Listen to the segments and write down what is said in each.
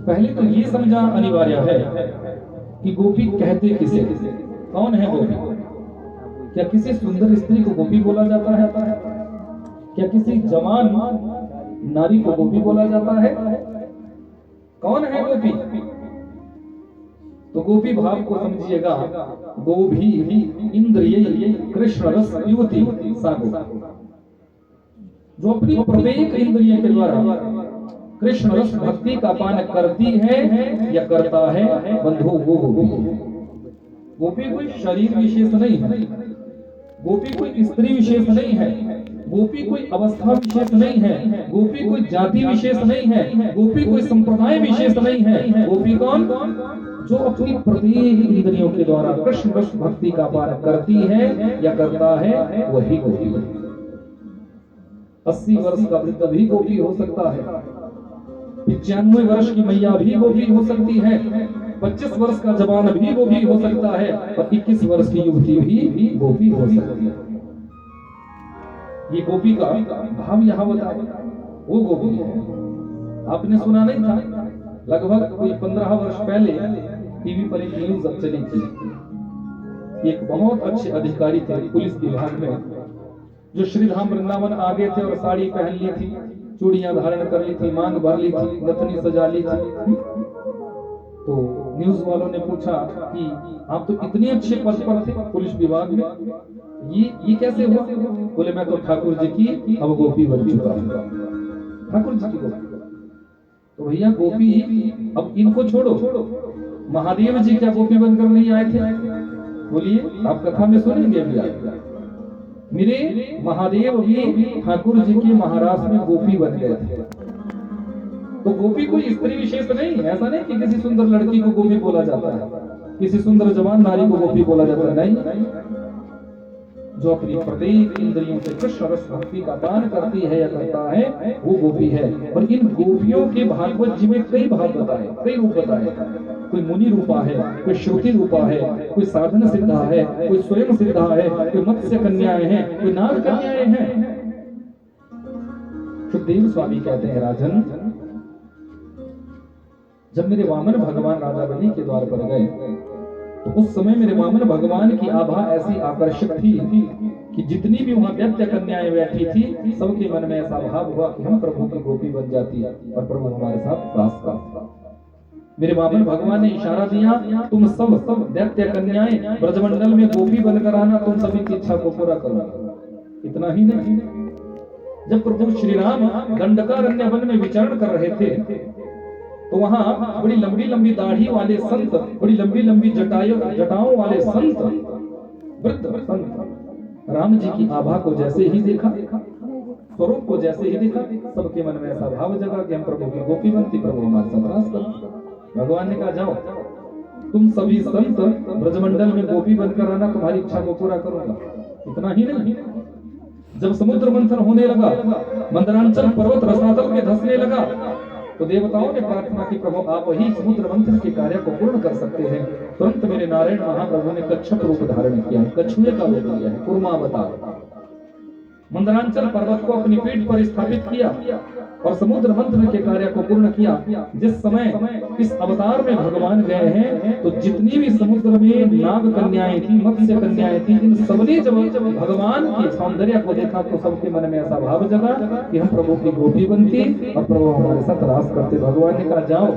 पहले तो ये समझा अनिवार्य है कि गोपी कहते किसे, कौन है गोपी? क्या किसी सुंदर स्त्री को गोपी बोला जाता है? क्या किसी जवान नारी को गोपी बोला जाता है? कौन है गोपी? तो गोपी भाव को समझिएगा, गोभी इंद्रिय कृष्ण रस युवती सागो, जो अपनी प्रत्येक इंद्रिय के द्वारा कृष्ण रस भक्ति का पान करती है या करता है, बंधु वो गोपी। गोपी कोई शरीर विशेष नहीं है, गोपी कोई स्त्री विशेष नहीं है, गोपी कोई अवस्था विशेष नहीं है, गोपी कोई जाति विशेष नहीं है, गोपी कोई संप्रदाय विशेष नहीं है। गोपी कौन? जो अपनी प्रत्येक इंद्रियों के द्वारा कृष्ण रस भक्ति का पान करती है या करता है, वही गोपी है। 80 वर्ष का वृद्ध भी गोपी हो सकता है, 95 वर्ष की मैया भी गोपी हो सकती है, 25 वर्ष का जवान भी गोपी हो सकता है, और 21 वर्ष की युवती भी गोपी हो सकती है। ये गोपी का भाव यहाँ बताओ, वो गोपी है। आपने सुना नहीं था, लगभग कोई 15 वर्ष पहले टीवी पर एक न्यूज अब चली थी। एक बहुत अच्छे अधिकारी थे पुलिस विभाग में, जो श्रीधाम वृंदावन आ गए थे और साड़ी पहन ली थी, चूड़ियां धारण कर ली थी, मांग भर ली थी, नथनी सजा ली थी। तो न्यूज वालों ने पूछा कि आप तो इतने अच्छे पद पर थे पुलिस विभाग में, ये कैसे हुआ? बोले मैं तो ठाकुर जी की अब गोपी बन चुका हूं, ठाकुर जी की गोपी। तो भैया गोपी अब इनको छोड़ो, महादेव जी क्या गोपी बनकर नहीं आए थे? बोलिए, आप कथा में सुनेंगे अभी आप। मेरे महादेव भी ठाकुर जी के महाराज में गोपी बन गए थे। तो गोपी कोई स्त्री विशेष नहीं, ऐसा नहीं कि किसी सुंदर लड़की को गोपी बोला जाता है, किसी सुंदर जवान नारी को गोपी बोला जाता है, नहीं। जो अपनी प्रत्येक इंद्रियों से कृष्ण रस भक्ति का पान करती है या करता है, वो गोपी है। और इन गोपियों के भागवत जी में कई भाव बताए, कई रूप बताए। कोई मुनि रूपा है, कोई श्रुति रूपा है, कोई साधन सिद्धा है, कोई स्वयं सिद्धा है, कोई मत्स्य कन्याएं हैं, कोई नाग कन्याएं हैं। सुखदेव स्वामी कहते हैं, राजन, जब मेरे वामन भगवान राजा बलि के द्वार पर गए, तो उस समय मेरे वामन भगवान की आभा ऐसी आकर्षक थी कि जितनी भी वहां दैत्य कन्याएं बैठी थी, सबके मन में ऐसा भाव हुआ कि हम प्रभु की गोपी बन जाती है और प्रभु हमारे साथ वास करता। मेरे वामन भगवान ने इशारा दिया, तुम सब दैत्य कन्याएं ब्रजमंडल में गोपी बनकर आना, तुम सभी की इच्छा को पूरा करो। इतना ही नहीं, जब प्रभु श्री राम दंडकारण्य वन में विचरण कर रहे थे, तो वहां बड़ी लंबी लंबी दाढ़ी वाले संत, बड़ी लंबी लंबी जटाओं वाले संत, वृद्ध संत, राम जी की आभा को जैसे ही देखा, स्वरूप को जैसे ही देखा, सबके मन में ऐसा भाव जगा कि हम प्रभु की गोपी बनती, प्रभु हमारे साथ वास करते। भगवान ने कहा, जाओ तुम सभी संत ब्रजमंडल में गोपी बनकर आना, तुम्हारी इच्छा को पूरा करूंगा। इतना ही नहीं, जब समुद्र मंथन होने लगा, मंदरांचल पर्वत रसातल में धंसने लगा, तो देवताओं ने प्रार्थना की, प्रभु आप ही समुद्र मंथन के कार्य को पूर्ण कर सकते हैं। तुरंत मेरे नारायण महाप्रभु ने कच्छप रूप धारण किया है, कछुए का रूप लिया है, कुर्मावतार। मंदरांचल पर्वत को अपनी पीठ पर स्थापित किया और समुद्र मंथन के कार्य को पूर्ण किया। जिस समय इस अवतार में भगवान गए हैं, तो जितनी भी समुद्र में नाग कन्याएं थी, मत्स्य कन्याएं थी, इन सबने जब भगवान के सौंदर्य को देखा, तो सबके मन में ऐसा भाव जगा कि हम प्रभु की गोपी बनती और प्रभु हमारे साथ रास करते। भगवान ने कहा, जाओ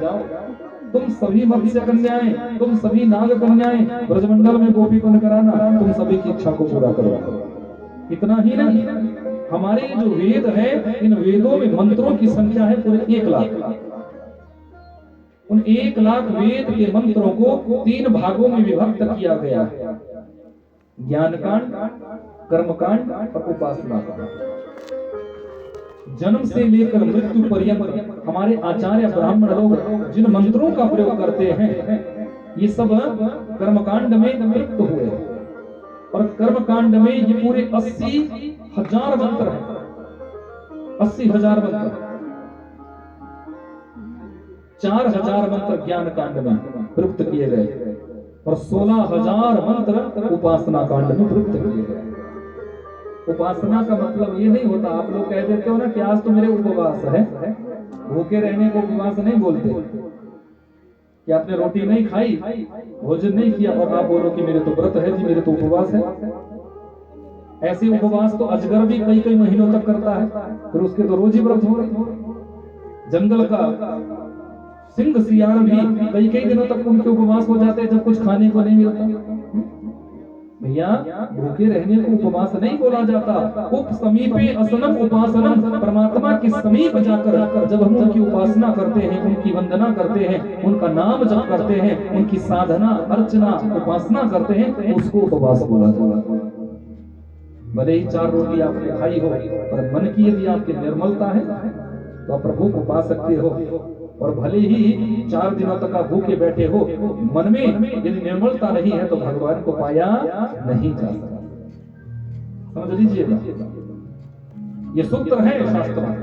तुम सभी मत्स्य कन्याएं, तुम सभी नाग कन्याएं ब्रजमंडल में गोपी बनकर आना, तुम सभी की इच्छा को पूरा करो। इतना ही नहीं, हमारे जो वेद है, इन वेदों में मंत्रों की संख्या है पूरे 1 लाख। उन 1 लाख वेद के मंत्रों को 3 भागों में विभक्त किया गया है, ज्ञान कांड, कर्म कांड और उपासना कांड। जन्म से लेकर मृत्यु पर्यंत हमारे आचार्य ब्राह्मण लोग जिन मंत्रों का प्रयोग करते हैं, ये सब कर्मकांड में प्रयुक्त हुए। और कर्मकांड में ये पूरे 80,000 मंत्र हैं, 80,000 मंत्र। 4,000 मंत्र ज्ञान कांड में प्रयुक्त किए गए और 16,000 मंत्र उपासना कांड में प्रयुक्त किए गए। उपासना का मतलब ये नहीं होता, आप लोग कह देते हो ना कि आज तो मेरे उपवास है, भूखे रहने को उपवास नहीं बोलते। कि आपने रोटी नहीं खाई, भोजन नहीं किया और आप बोलो कि मेरे तो व्रत है जी, मेरे तो उपवास है। ऐसे उपवास तो अजगर भी कई कई महीनों तक करता है, फिर उसके तो रोज ही व्रत हो रहे। जंगल का सिंह सियार भी कई कई दिनों तक उनके उपवास हो जाते हैं जब कुछ खाने को नहीं मिलता। भैया भूखे रहने को उपवास नहीं बोला जाता। उप समीपे असनम उपासनम, परमात्मा के समीप जाकर जब हम उनकी उपासना करते हैं, उनकी वंदना करते हैं, उनका नाम जप करते हैं, उनकी साधना अर्चना उपासना करते हैं, उसको उपवास बोला जाता है। भले ही 4 रोटी आपने खाई हो, पर मन की यदि आपकी निर्मलता है तो आप प्रभु को पा सकते हो। और भले ही 4 दिनों तक आप भूखे बैठे हो, मन में यदि निर्मलता नहीं है तो भगवान को पाया नहीं जा सकता। समझ लीजिएगा, ये सूत्र है शास्त्र में,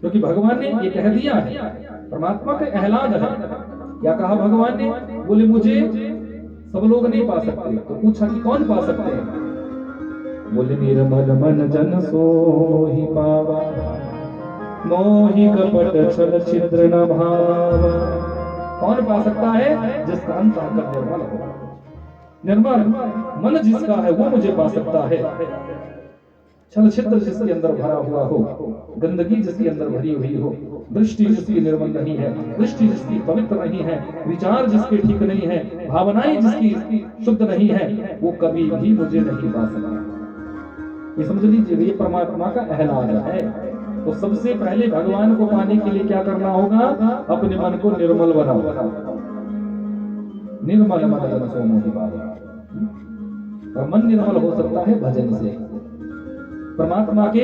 क्योंकि भगवान ने ये कह दिया है, परमात्मा का एहलान है। क्या कहा भगवान ने? बोले मुझे सब लोग नहीं पा सकते। तो पूछा कि कौन पा सकते हैं? बोले निर्मल मन जन सोहि पावा, मोहि कपट छल छिद्र न भावा। कौन पा सकता है? जिसका अंतःकरण निर्मल हो। निर्मल मन जिसका है वो मुझे पा सकता है। छल छिद्र जिसके अंदर भरा हुआ हो, गंदगी जिसके अंदर भरी हुई हो, दृष्टि जिसकी निर्मल नहीं है, दृष्टि जिसकी पवित्र नहीं है, विचार जिसके ठीक नहीं है, भावनाएं जिसकी शुद्ध नहीं है, वो कभी भी मुझे नहीं पा सकता। ये समझ लीजिए, ये परमात्मा का एहलान है। तो सबसे पहले भगवान को पाने के लिए क्या करना होगा? अपने मन को निर्मल बनाओ। निर्मल मन जन सो मोहि पावा। और मन निर्मल हो सकता है भजन से। परमात्मा के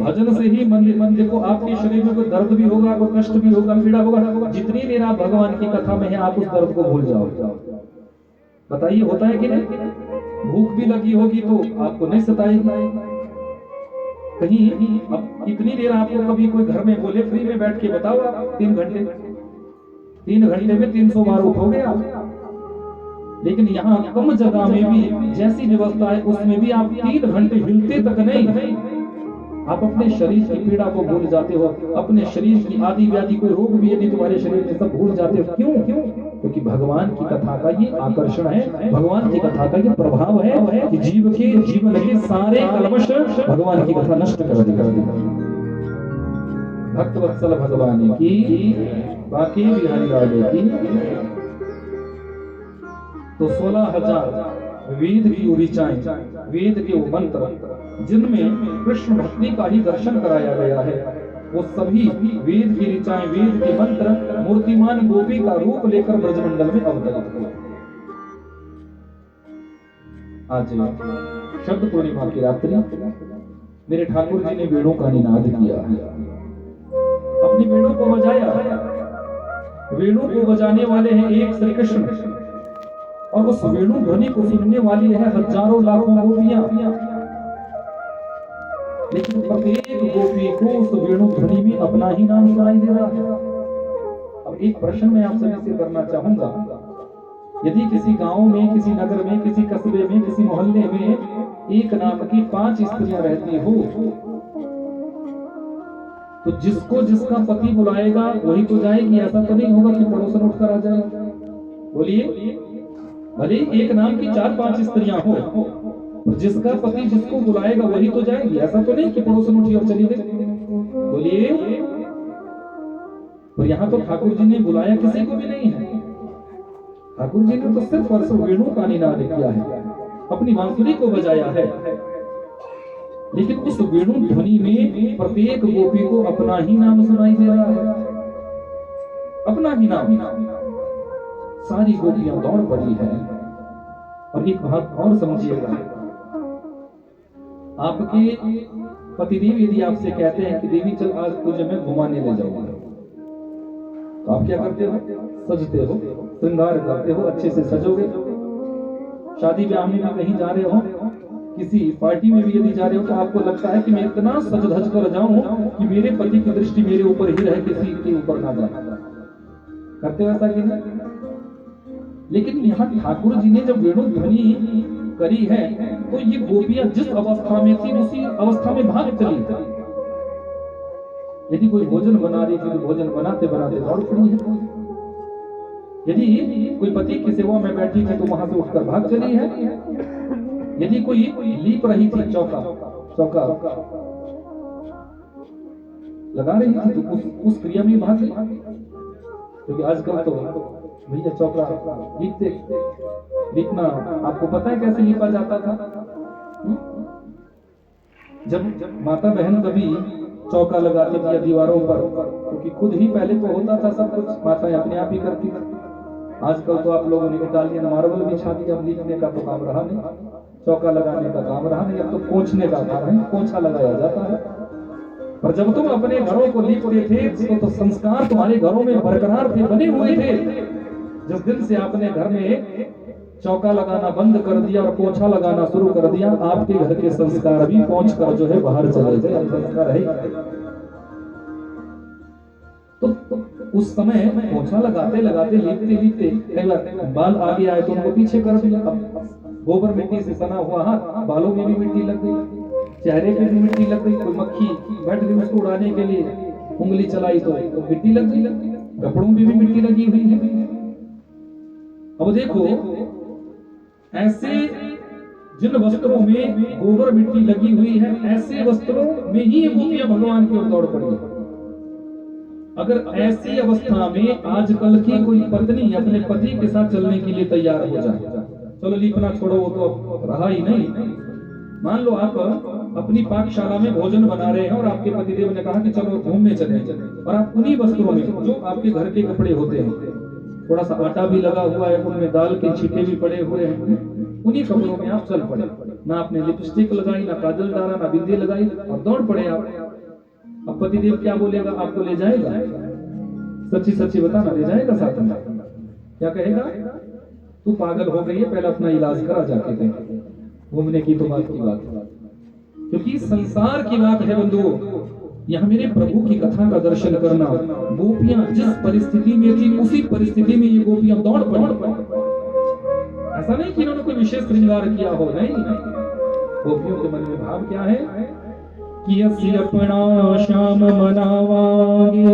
भजन से ही मन देखो, आपके शरीर में कोई दर्द भी होगा, कोई कष्ट भी होगा, पीड़ा होगा, जितनी देर आप भगवान की कथा में है आप उस दर्द को भूल जाओ। बताइए होता है कि नहीं? भूख भी लगी होगी तो आपको नहीं सताएगी। कहीं अब इतनी देर आपको कभी कोई घर में बोले फ्री में बैठ के बताओ आप 3 घंटे, 3 घंटे में 300 बार उठोगे आप। लेकिन यहाँ कम जगह में भी जैसी व्यवस्था है उसमें भी आप 3 घंटे हिलते तक नहीं। आप अपने शरीर की पीड़ा को भूल जाते हो, अपने शरीर की आदि व्याधि कोई रोग भी यदि तुम्हारे शरीर में सब भूल जाते हो। क्यों? क्योंकि भगवान की कथा का ये आकर्षण है, भगवान की कथा का ये प्रभाव है कि जीव के जीवन के सारे कलमश भगवान की कथा नष्ट कर देगा। भक्त वत्सल भगवान की, बाकी बिहारी राजे की। तो 16,000 वेद की ऋचाएं, वेद के वो मंत्र जिनमें कृष्ण भक्ति का ही दर्शन कराया गया है, वो सभी वेद की ऋचाएं, वेद के मंत्र मूर्तिमान गोपी का रूप लेकर ब्रजमंडल में अवतरित हुए। आज शब्द पूर्णिमा की रात्रि मेरे ठाकुर जी ने वेणों का निनाद किया, अपनी वेणों को बजाया। वेणु को बजाने वाले हैं एक श्री कृष्ण, और उस वेणु ध्वनि को सुनने वाली है हजारों लाखों गोपियां। लेकिन प्रत्येक गोपी को उस वेणु ध्वनि में अपना ही नाम सुनाई दे रहा है। अब एक प्रश्न मैं आप सभी से करना चाहूंगा, यदि किसी गांव में, किसी नगर में, किसी कस्बे में, किसी मोहल्ले में एक नाम की 5 स्त्रियां रहती हो, तो जिसको जिसका पति बुलाएगा वही तो जाएगी। ऐसा तो नहीं होगा कि पड़ोसन उठकर आ जाएगा। बोलिए, भले एक नाम की 4-5 स्त्रियां हो, तो जिसका पति जिसको बुलाएगा वही तो जाएगी। ऐसा तो नहीं कि पड़ोसन उठी और चली गई। बोलिए, तो यहाँ तो ठाकुर जी ने बुलाया किसी को भी नहीं है। ठाकुर जी ने तो सिर्फ और सिर्फ वेणु का निनाद किया है, अपनी बांसुरी को बजाया है। लेकिन उस वेणु ध्वनि में प्रत्येक गोपी को अपना ही नाम सुनाई दे रहा है, अपना ही नाम। सारी गोपियां दौड़ पड़ी है। और एक बात और समझिएगा, आपके पतिदेव यदि आपसे कहते हैं कि देवी चल आज तुझे मैं घुमाने ले जाऊंगा, तो आप क्या करते हो? सजते हो, श्रृंगार करते हो, अच्छे से सजोगे। शादी ब्याह में भी कहीं जा रहे हो, किसी पार्टी में भी यदि जा रहे हो, तो आपको लगता है कि मैं इतना सज धज कर जाऊं कि मेरे पति की दृष्टि मेरे ऊपर ही रहे, किसी के ऊपर ना जाए। करते हो ऐसा कि नहीं? लेकिन यहाँ ठाकुर जी ने जब वेणु ध्वनि करी है, तो ये गोपियां जिस अवस्था में थी उसी अवस्था में भाग चली। यदि कोई भोजन बना रही थी तो भोजन बनाते बनाते दौड़ पड़ी है। यदि कोई पति की सेवा में बैठी थी तो वहां से उठकर भाग चली है। यदि कोई लीप रही थी, चौका लगा रही थी तो उस क्रिया में भाग गई। क्योंकि आजकल तो भैया चौका लिपना आपको पता है कैसे लिपा जाता था? जब माता बहन कभी चौका लगाती थी या दीवारों पर, क्योंकि खुद ही पहले तो होता था सब कुछ, माताएं अपने आप ही करती थी। आजकल तो आप लोगों ने इटालियन मार्बल बिछा दिया, अब लिखने का तो काम रहा नहीं, चौका लगाने का काम रहा नहीं, अब तो पोंछने का काम है, पोंछा लगाया जाता है। पर जब तुम अपने घरों को लिपते थे तो संस्कार तुम्हारे घरों में बरकरार थे, बने हुए थे। जिस दिन से आपने घर में चौका लगाना बंद कर दिया और पोंछा लगाना शुरू कर दिया, आपके घर के संस्कार भी पोंछ कर जो है बाहर चले गए, संस्कार है। तो उस समय पोंछा लगाते लगाते लिपते कई बार बाल आगे आए तो उनको पीछे कर दिया। अब गोबर मिट्टी से सना हुआ हाथ, बालों में भी मिट्टी लग गई, चेहरे पे भी मिट्टी लग गई, कोई मक्खी बैठ गई उसको उड़ाने के लिए उंगली चलाई तो मिट्टी लग गई, कपड़ों में भी मिट्टी लगी हुई है। अब देखो ऐसे जिन वस्त्रों में गोबर मिट्टी लगी हुई है, ऐसे वस्त्रों में ही गोपियां भगवान की ओर दौड़ पड़ी। अगर ऐसी अवस्था में आजकल की कोई पत्नी अपने पति के साथ चलने के लिए तैयार हो जाए, चलो लिपना छोड़ो वो तो अब रहा ही नहीं। मान लो आप अपनी पाकशाला में भोजन बना रहे हैं और आपके पतिदेव ने कहा कि चलो घूमने चले, और आप उन्हीं वस्त्रों में जो आपके घर के कपड़े होते हैं, थोड़ा सा आटा भी लगा हुआ है, उनमें दाल के छींटे भी पड़े हुए हैं, उन्हीं कपड़ों में आप चल पड़े। ना आपने लिपस्टिक लगाई, ना काजल डाला, ना बिंदी लगाई, और दौड़ पड़े आप। अब पतिदेव क्या बोलेगा? आपको ले जाएगा? सच्ची सच्ची बताना, ले जाएगा साथ में? क्या कहेगा? तू पागल हो गई है, पहले अपना इलाज करा जाके कहीं। घूमने की तो बात की बात, क्योंकि संसार की बात है बंधुओं। यहाँ मेरे प्रभु की कथा का दर्शन करना, गोपियां जिस परिस्थिति में थी उसी परिस्थिति में ये गोपियां दौड़ पड़ी। ऐसा नहीं कि इन्होंने कोई विशेष श्रृंगार किया हो, नहीं। गोपियों के मन में भाव क्या है कि अपना श्याम मनावांगे।